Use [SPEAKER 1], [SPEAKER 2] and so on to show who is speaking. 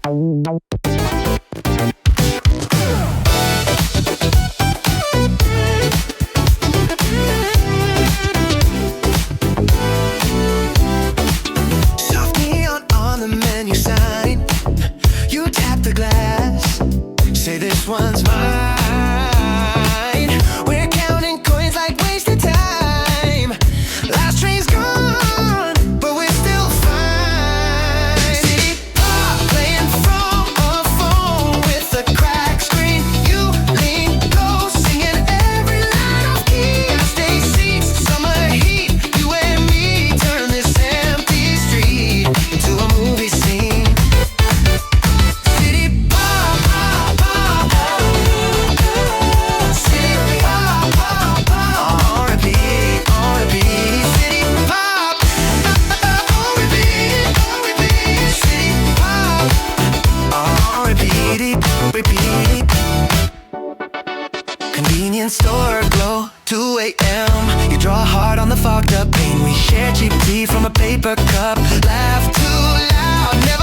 [SPEAKER 1] Soft neon on the menu sign. You tap the glass, say this one's mine. We're counting coins like wasted time. Last train's gone, but we're still fine. City pop playing from a phone with a cracked screen. You lean close, singing every line off key. I stay seats, summer heat. You and me turn this empty street into a movie scene. City pop, pop, pop. City pop, pop, pop. On repeat, on repeat. City pop, on repeat, on repeat. City pop, on repeat, repeat. Convenience store glow, 2 a.m. You draw hard on the fogged up pain. We share cheap tea from a paper cup. Laugh too loud, never